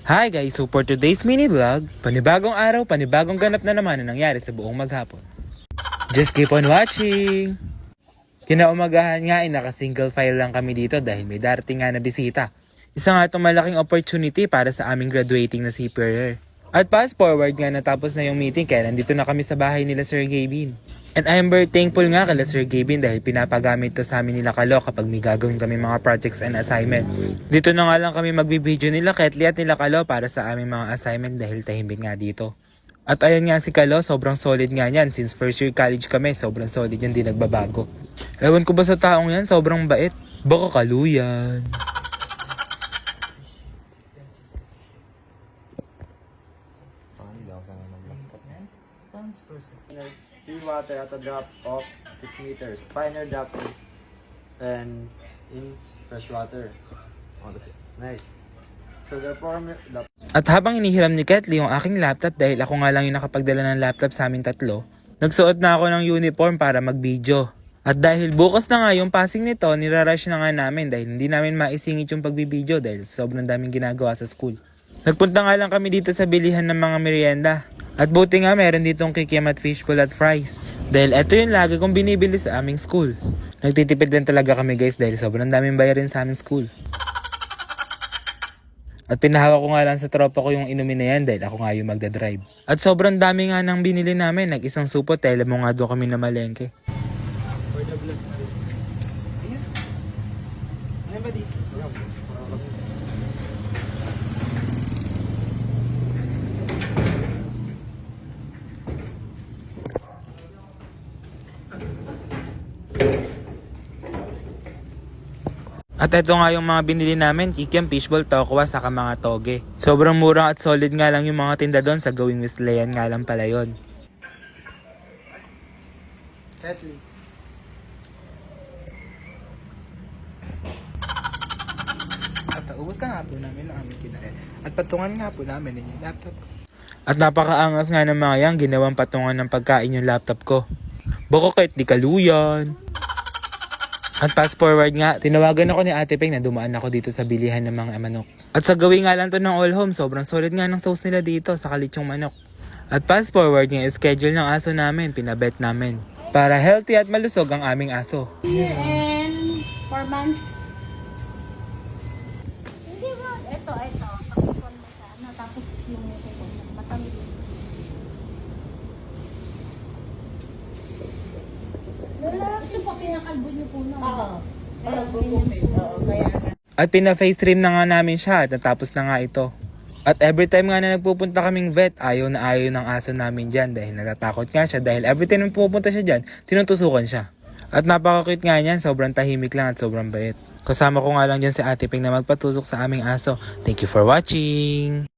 Hi guys, so for today's mini vlog, panibagong araw, panibagong ganap na naman na nangyari sa buong maghapon. Just keep on watching! Kinaumagahan nga ay naka-single file lang kami dito dahil may darating nga na bisita. Isa nga itong malaking opportunity para sa aming graduating na seafarer. At fast forward nga natapos na yung meeting kaya nandito na kami sa bahay nila Sir Gavin. And I am very thankful nga kala Sir Gavin dahil pinapagamit to sa amin nila Kalo kapag may gagawin kami mga projects and assignments. Dito na nga lang kami magbibideo nila Ketli at nila Kalo para sa aming mga assignment dahil tahimik nga dito. At ayan nga si Kalo, sobrang solid nga yan. Since first year college kami, sobrang solid yan, di nagbabago. Ewan ko ba sa taong yan, sobrang bait. Baka Kalo yan. Seawater at a drop of 6 meters. Pioneer drop and in freshwater. Oh, that's it. Nice. So therefore, At habang inihiram ni Ketli yung aking laptop dahil ako nga lang yung nakapagdala ng laptop sa amin tatlo, nagsuot na ako ng uniform para mag-video. At dahil bukas na nga yung passing nito, nirarush na nga namin dahil hindi namin maisingit yung pagbibideo dahil sobrang daming ginagawa sa school. Nagpunta nga lang kami dito sa bilihan ng mga merienda. At buti nga meron ditong kikiam at fishbowl at fries. Dahil eto yung lagi kong binibili sa aming school. Nagtitipid din talaga kami guys dahil sobrang daming bayarin sa aming school. At pinahawa ko nga lang sa tropa ko yung inumin na yan dahil ako nga yung magdadrive. At sobrang dami nga nang binili namin. Nag-isang supot dahil mo nga doon kami na malengke. At ito nga yung mga binili namin, kikiam, fishball, tokwa, saka mga toge. Sobrang murang at solid nga lang yung mga tinda doon sa gawing Wesleyan nga lang pala yun. Ketli. At ubos na nga po namin ang aming kinain. At patungan nga po namin yung laptop ko. At napakaangas nga ng mga yan, ginawang patungan ng pagkain yung laptop ko. Baka kahit di kaluyan. At fast forward nga, tinawagan ako ni Ate Peng na dumaan ako dito sa bilihan ng mga manok. At sa gawin nga lang to ng all home, sobrang solid nga ng sauce nila dito sa kalitsong manok. At fast forward nga, schedule ng aso namin, pinabet namin. Para healthy at malusog ang aming aso. Year and 4 months. Hindi ba? Ito. Pakikuan mo siya. Ano, tapos yung matamig. Ito po, pinakalbo niyo po na. Oo. At pina-face trim na nga namin siya at natapos na nga ito. At every time nga na nagpupunta kaming vet, ayaw na ayaw ng aso namin dyan dahil natatakot nga siya dahil every time na pupunta siya dyan, tinutusukan siya. At napaka-cute nga niyan, sobrang tahimik lang at sobrang bait. Kasama ko nga lang dyan si Ate Peng na magpatusok sa aming aso. Thank you for watching!